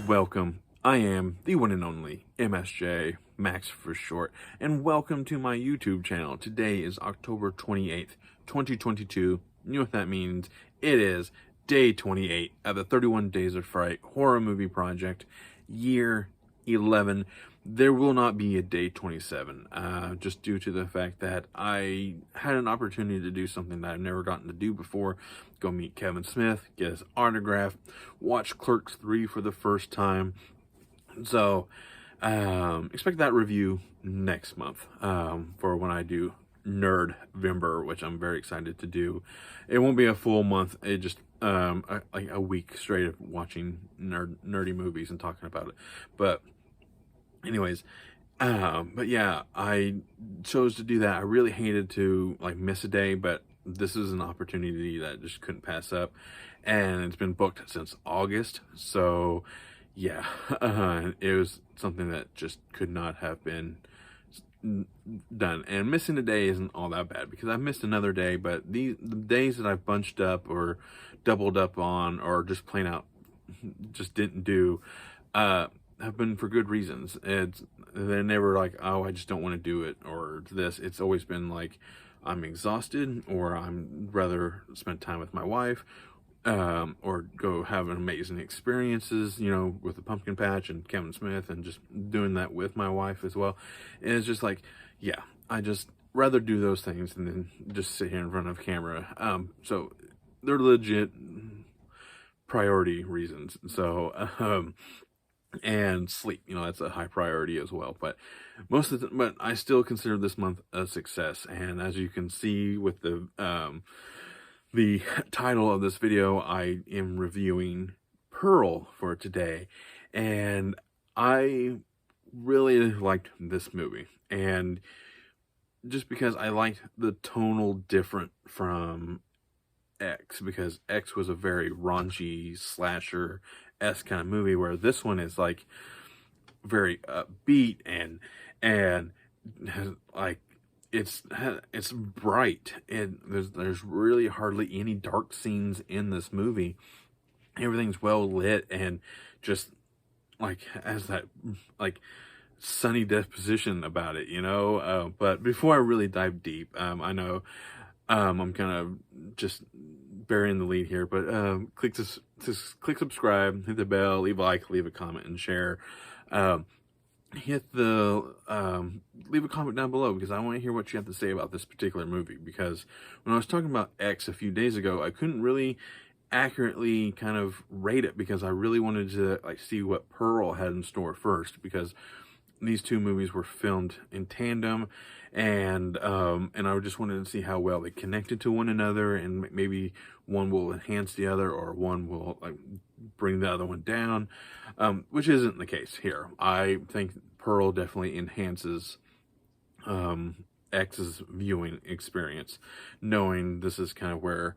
Welcome. I am the one and only MSJ, Max for short, and welcome to my YouTube channel. Today is October 28th, 2022. You know what that means? It is day 28 of the 31 Days of Fright horror movie project, year 11. There will not be a day 27, just due to the fact that I had an opportunity to do something that I've never gotten to do before. Go meet Kevin Smith, get his autograph, watch Clerks 3 for the first time. So, expect that review next month, for when I do Nerdvember, which I'm very excited to do. It won't be a full month. It just, like a week straight of watching nerdy movies and talking about it. But anyways, but yeah, I chose to do that. I really hated to miss a day, but this is an opportunity that I just couldn't pass up, and it's been booked since August. So yeah, it was something that just could not have been done. And missing a day isn't all that bad because I've missed another day, but the days that I've bunched up or doubled up on or just plain out just didn't do, have been for good reasons. They're never like, oh, I just don't want to do it or this. It's always been like, I'm exhausted, or I'm rather spend time with my wife, or go have amazing experiences, with the pumpkin patch and Kevin Smith, and just doing that with my wife as well. And it's just like, yeah, I just rather do those things than then just sit here in front of camera. So they're legit priority reasons. So, and sleep, that's a high priority as well. But but I still consider this month a success. And as you can see with the title of this video, I am reviewing Pearl for today, and I really liked this movie. And just because I liked the tonal different from X, because X was a very raunchy slasher-esque kind of movie, where this one is like very upbeat and like it's bright, and there's really hardly any dark scenes in this movie. Everything's well lit and just like has that like sunny disposition about it, but before I really dive deep, I know I'm kind of just burying the lead here, but click subscribe, hit the bell, leave a like, leave a comment, and share. Hit the leave a comment down below, because I want to hear what you have to say about this particular movie. Because when I was talking about X a few days ago, I couldn't really accurately kind of rate it, because I really wanted to see what Pearl had in store first, because these two movies were filmed in tandem, and I just wanted to see how well they connected to one another, and maybe one will enhance the other, or one will bring the other one down, which isn't the case here. I think Pearl definitely enhances X's viewing experience, knowing this is kind of where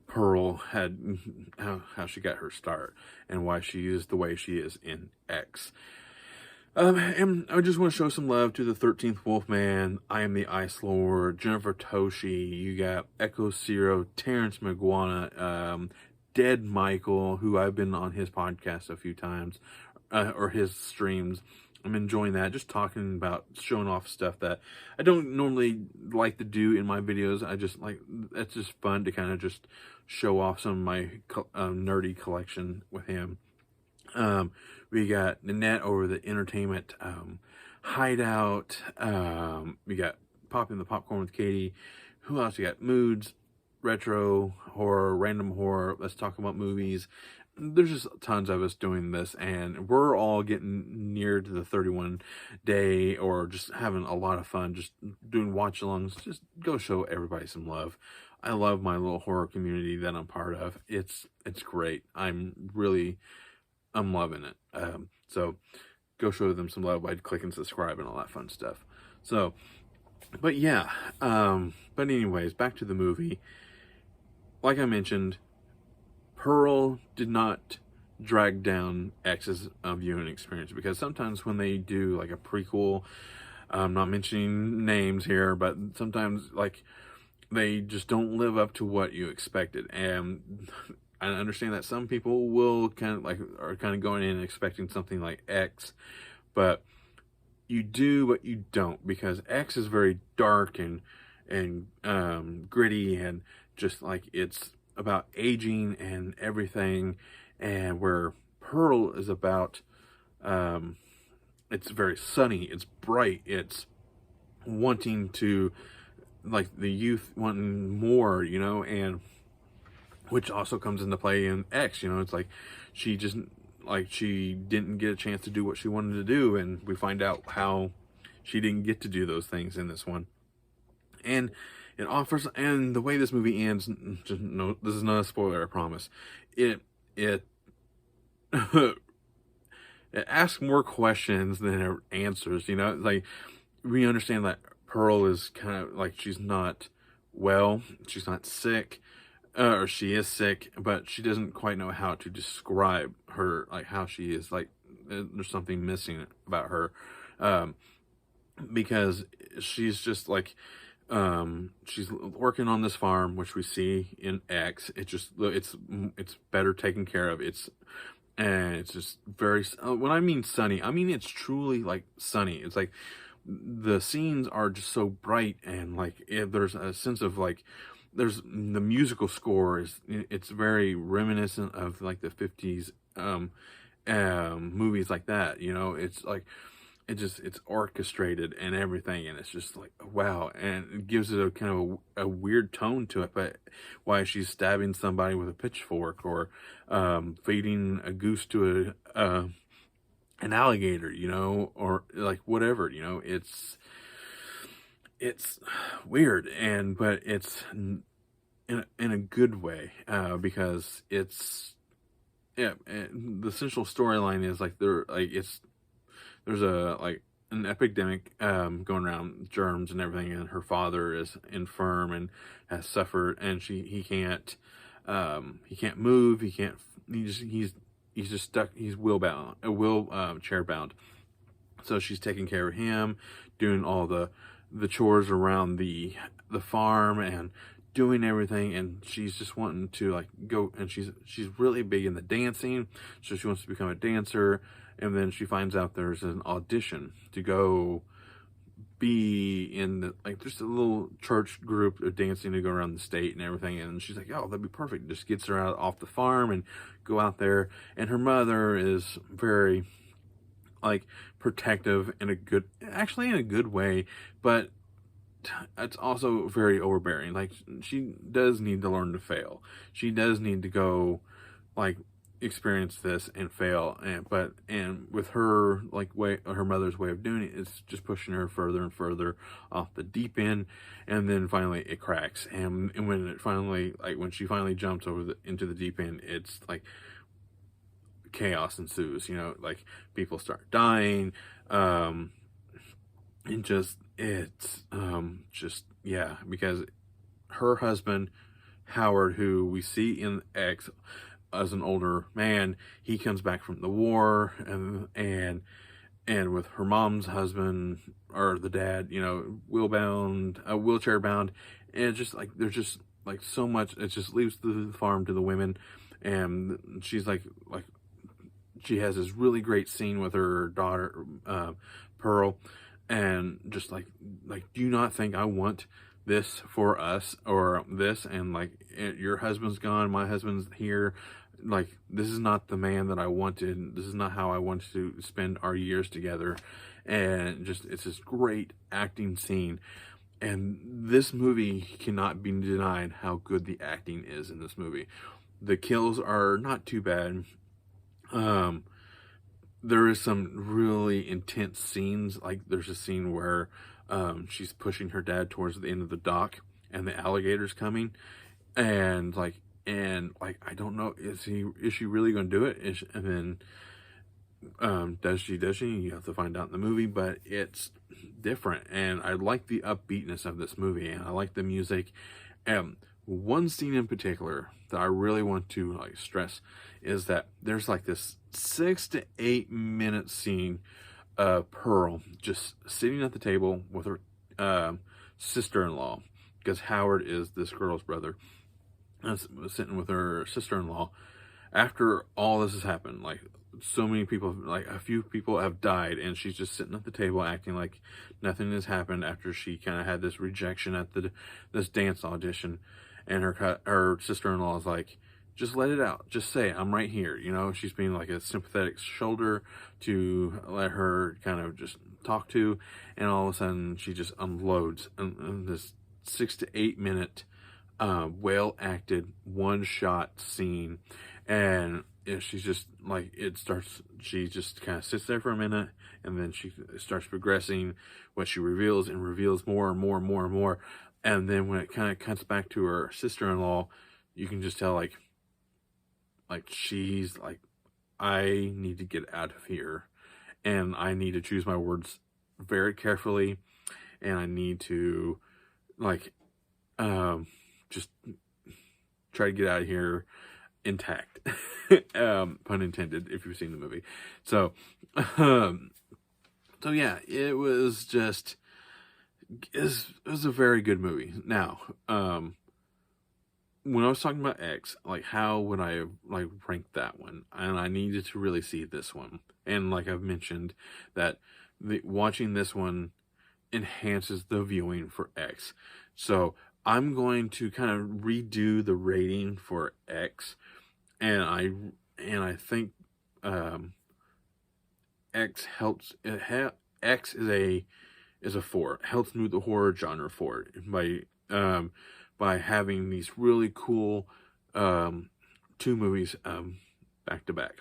Pearl had how she got her start and why she is the way she is in X. And I just want to show some love to the 13th Wolfman, I Am the Ice Lord, Jennifer Toshi, you got Echo Zero, Terrence McGuana, Dead Michael, who I've been on his podcast a few times, or his streams. I'm enjoying that, just talking about, showing off stuff that I don't normally like to do in my videos. I just it's just fun to kind of just show off some of my nerdy collection with him. We got Nanette over the Entertainment Hideout. We got Popping the Popcorn with Katie. Who else? We got Moods, Retro Horror, Random Horror, Let's Talk About Movies. There's just tons of us doing this, and we're all getting near to the 31 day, or just having a lot of fun, just doing watch-alongs. Just go show everybody some love. I love my little horror community that I'm part of. It's great. I'm loving it. So go show them some love by clicking subscribe and all that fun stuff. So, but yeah, but anyways, back to the movie. Like I mentioned, Pearl did not drag down X's viewing experience, because sometimes when they do a prequel, I'm not mentioning names here, but sometimes they just don't live up to what you expected. And I understand that some people will kind of like are kind of going in and expecting something like X, but you do but you don't, because X is very dark and gritty, and just like it's about aging and everything, and where Pearl is about it's very sunny, it's bright, it's wanting to, like, the youth wanting more, and which also comes into play in X. It's like she just, like, she didn't get a chance to do what she wanted to do, and we find out how she didn't get to do those things in this one. And it offers, and the way this movie ends, just no, this is not a spoiler, I promise. It it asks more questions than it answers. Like, we understand that Pearl is kind of like, she's not well, she's not sick, or she is sick, but she doesn't quite know how to describe her, like how she is. Like, there's something missing about her, because she's just like, she's working on this farm, which we see in X. It's better taken care of. And it's just very, when I mean sunny, I mean it's truly like sunny. It's like the scenes are just so bright, and like there's a sense of like, there's the musical score it's very reminiscent of like the 50s movies like that. It's like, it's orchestrated and everything, and it's just like, wow. And it gives it a kind of a weird tone to it, but why she's stabbing somebody with a pitchfork, or feeding a goose to an alligator, or like whatever. It's weird, but it's in a good way, because it's, yeah, and the central storyline is like, there's a, like, an epidemic going around, germs and everything, and her father is infirm and has suffered, and he can't move, he's just stuck, he's chair bound. So she's taking care of him, doing all the chores around the farm, and doing everything, and she's just wanting to like go, and she's really big in the dancing, so she wants to become a dancer. And then she finds out there's an audition to go be in like, just a little church group of dancing to go around the state and everything. And she's like, oh, that'd be perfect. Just gets her out off the farm and go out there. And her mother is very, like, protective in a good way, but it's also very overbearing. Like, she does need to learn to fail. She does need to go, like, experience this and fail, and with her, like, her mother's way of doing it, it's just pushing her further and further off the deep end. And then finally it cracks, and when she finally jumps into the deep end, it's like chaos ensues. Like, people start dying, and yeah, because her husband Howard, who we see in X as an older man, he comes back from the war, and with her mom's husband, or the dad, wheelchair bound, and it's just like, there's just like so much. It just leaves the farm to the women, and she's like she has this really great scene with her daughter, Pearl, and just like, do you not think I want this for us, or this, and like, your husband's gone, my husband's here, like, this is not the man that I wanted, this is not how I wanted to spend our years together. And just, it's this great acting scene, and this movie cannot be denied how good the acting is in this movie. The kills are not too bad. There is some really intense scenes. Like, there's a scene where she's pushing her dad towards the end of the dock, and the alligator's coming, and I don't know, is she really going to do it? And then does she? You have to find out in the movie, but it's different, and I like the upbeatness of this movie, and I like the music. One scene in particular that I really want to, like, stress is that there's like this 6 to 8 minute scene of Pearl just sitting at the table with her sister-in-law, because Howard is this girl's brother, was sitting with her sister-in-law after all this has happened. Like, so many people, like a few people have died, and she's just sitting at the table acting like nothing has happened after she kind of had this rejection at this dance audition. And her sister-in-law is like, just let it out, just say it. I'm right here. She's being like a sympathetic shoulder to let her kind of just talk to. And all of a sudden she just unloads in this 6 to 8 minute well acted one shot scene. And she's just like, she just kind of sits there for a minute, and then she starts progressing what she reveals, and reveals more and more and more and more. And then when it kind of cuts back to her sister-in-law, you can just tell like she's like, I need to get out of here, and I need to choose my words very carefully, and I need to like just try to get out of here intact. Pun intended, if you've seen the movie. So yeah, it was a very good movie. Now, when I was talking about X, like, how would I like rank that one? And I needed to really see this one. And like I've mentioned, that watching this one enhances the viewing for X. So I'm going to kind of redo the rating for X, and I think X helps. X is a 4. It helps move the horror genre forward by having these really cool 2 movies back to back.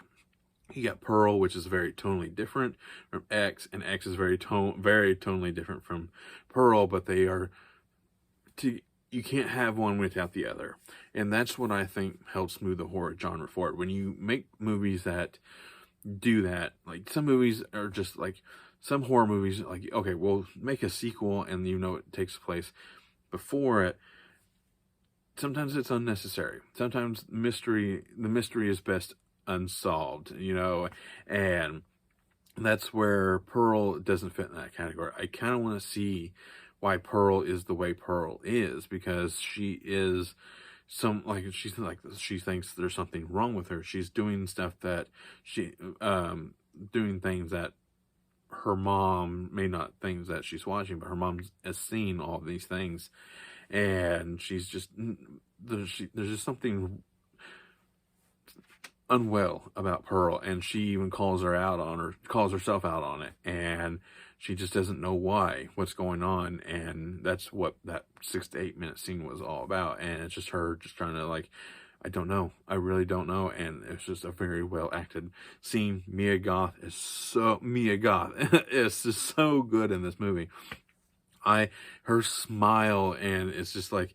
You got Pearl, which is very tonally different from X, and X is very tonally different from Pearl, but they are you can't have one without the other. And that's what I think helps move the horror genre forward. When you make movies that do that, like some movies are just like, some horror movies, like, okay, we'll make a sequel and it takes place before it. Sometimes it's unnecessary. Sometimes the mystery is best unsolved, and that's where Pearl doesn't fit in that category. I kind of want to see why Pearl is the way Pearl is, because she thinks there's something wrong with her. She's doing stuff that doing things that her mom may not think that she's watching, but her mom has seen all of these things, and she's just there's just something unwell about Pearl, and she even calls herself out on it, and she just doesn't know what's going on. And that's what that 6 to 8 minute scene was all about. And it's just her just trying to like, I don't know, I really don't know. And it's just a very well acted scene. Mia Goth is just so good in this movie. Her smile, and it's just like,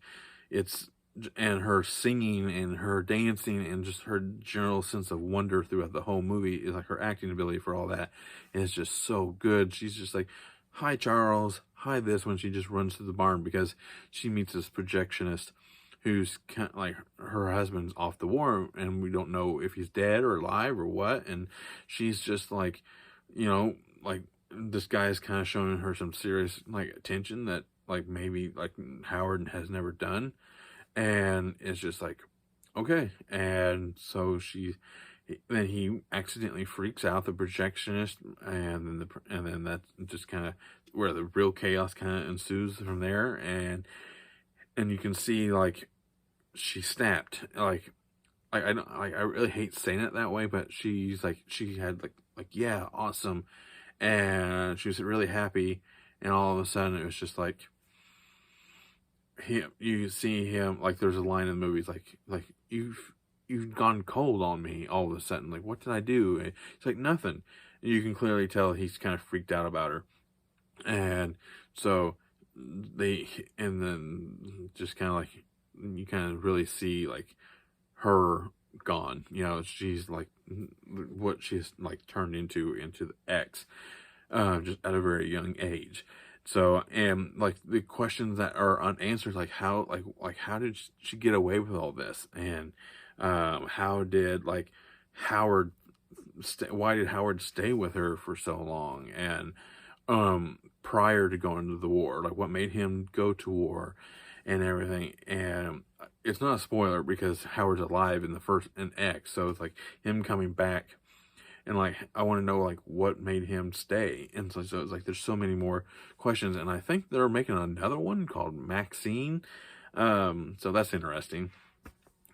and her singing and her dancing and just her general sense of wonder throughout the whole movie is like, her acting ability for all that is just so good. She's just like, hi Charles, hi this, when she just runs to the barn because she meets this projectionist who's kind of like, her husband's off the war and we don't know if he's dead or alive or what. And she's just like, like, this guy is kind of showing her some serious like attention that like maybe like Howard has never done. And it's just like, okay. And so then he accidentally freaks out the projectionist, and then that's just kind of where the real chaos kind of ensues from there. And you can see like she snapped. Like, I really hate saying it that way, but she's like, she had like yeah, awesome, and she was really happy, and all of a sudden it was just like, you see him, like, there's a line in the movies like you've gone cold on me all of a sudden. Like, what did I do? And it's like, nothing. And you can clearly tell he's kind of freaked out about her. And so and then just kind of like, you kind of really see like her gone. She's like what she's like turned into the X, just at a very young age. So, and like the questions that are unanswered, like how did she get away with all this? And how did like Howard why did Howard stay with her for so long? And prior to going to the war, like what made him go to war and everything. And it's not a spoiler because Howard's alive in the first in X, so it's like him coming back, and like I want to know like what made him stay, and so it's like there's so many more questions, and I think they're making another one called Maxine, so that's interesting.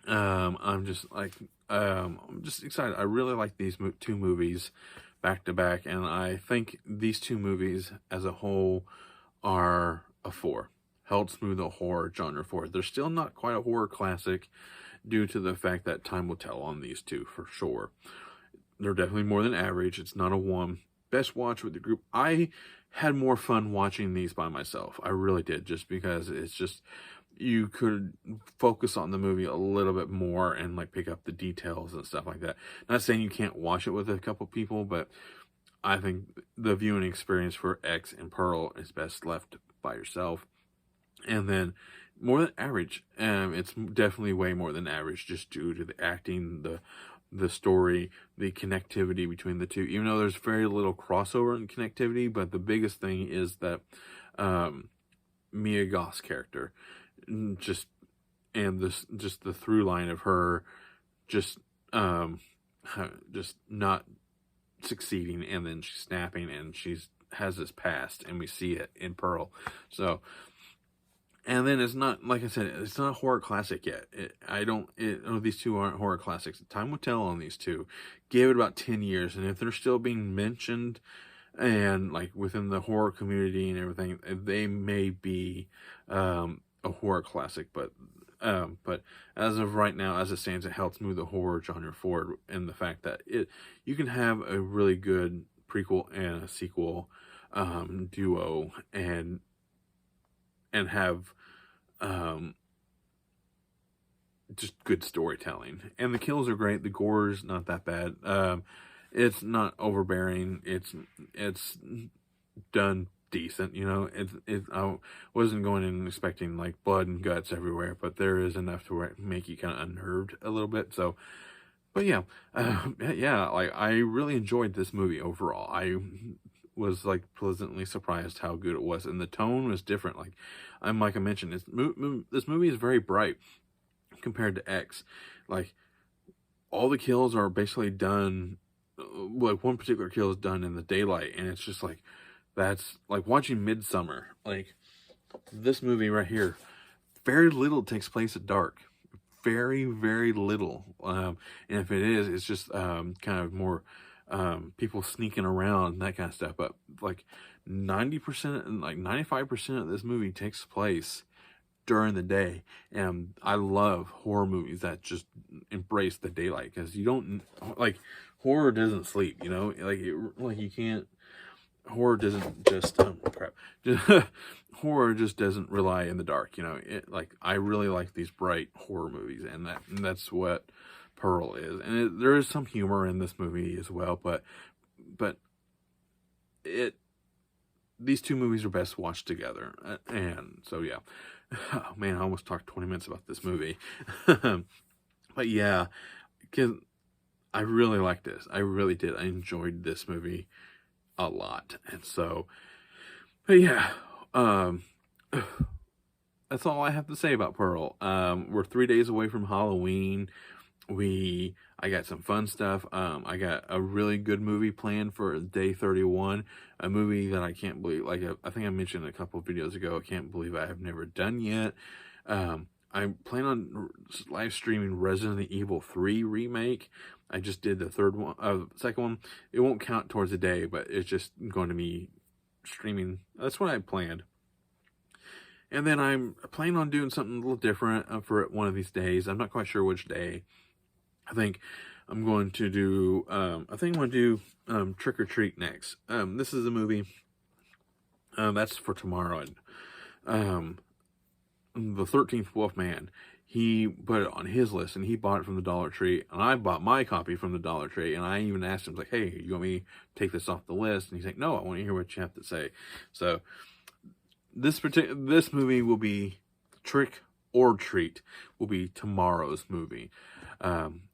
I'm just like I'm just excited. I really like these two movies back to back, and I think these two movies as a whole are a four. Helps move the horror genre forward. They're still not quite a horror classic due to the fact that time will tell on these two for sure. They're definitely more than average. It's not a one. Best watch with the group. I had more fun watching these by myself. I really did, just because it's just you could focus on the movie a little bit more and like pick up the details and stuff like that. Not saying you can't watch it with a couple people, but I think the viewing experience for X and Pearl is best left by yourself. And then more than average. It's definitely way more than average, just due to the acting, the story, the connectivity between the two. Even though there's very little crossover in connectivity, but the biggest thing is that Mia Goth's character, just and this just the through line of her just just not succeeding, and then she's snapping, and she's has this past, and we see it in Pearl. So, and then it's not, like I said, it's not a horror classic yet. These two aren't horror classics. Time will tell on these two. Give it about 10 years, and if they're still being mentioned and like within the horror community and everything, they may be a horror classic. But as of right now, as it stands, it helps move the horror genre forward, in the fact that you can have a really good prequel and a sequel duo, and have just good storytelling, and the kills are great. The gore is not that bad. It's not overbearing. It's done decent. I wasn't going in expecting like blood and guts everywhere, but there is enough to make you kind of unnerved a little bit. So, but yeah, like I really enjoyed this movie overall. I was like pleasantly surprised how good it was, and the tone was different. Like I mentioned, this movie is very bright compared to X. Like all the kills are basically done, like one particular kill is done in the daylight, and it's just like that's like watching Midsummer. Like this movie right here, very little takes place at dark. Very, very little. And if it is, it's just kind of more people sneaking around, that kind of stuff. But like 90% and like 95% of this movie takes place during the day. And I love horror movies that just embrace the daylight, because you don't like horror doesn't sleep, like you can't. Horror doesn't just horror just doesn't rely in the dark. Like I really like these bright horror movies, and that's what Pearl is. And there is some humor in this movie as well, but these two movies are best watched together. And so yeah, oh man, I almost talked 20 minutes about this movie. But yeah, because I really liked this. I really did. I enjoyed this movie a lot. And so, but yeah, that's all I have to say about Pearl. We're 3 days away from Halloween. I got some fun stuff. I got a really good movie planned for day 31, a movie that I can't believe, like I think I mentioned a couple of videos ago, I can't believe I have never done yet. I plan on live streaming Resident Evil 3 remake. I just did the second one. It won't count towards the day, but it's just going to be streaming. That's what I planned. And then I'm planning on doing something a little different for one of these days. I'm not quite sure which day. I think I'm going to do, Trick or Treat next. This is a movie, that's for tomorrow. And, the 13th Wolfman, he put it on his list, and he bought it from the Dollar Tree, and I bought my copy from the Dollar Tree, and I even asked him, like, hey, you want me to take this off the list? And he's like, no, I want to hear what you have to say. So this movie will be Trick or Treat, will be tomorrow's movie,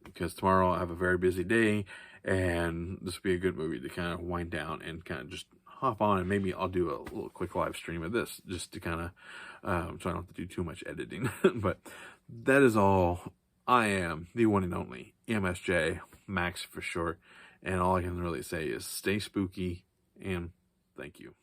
because tomorrow I have a very busy day, and this will be a good movie to kind of wind down and kind of just hop on, and maybe I'll do a little quick live stream of this, just to kind of so I don't have to do too much editing. But that is all. I am the one and only MSJ, Max for short, and all I can really say is stay spooky and thank you.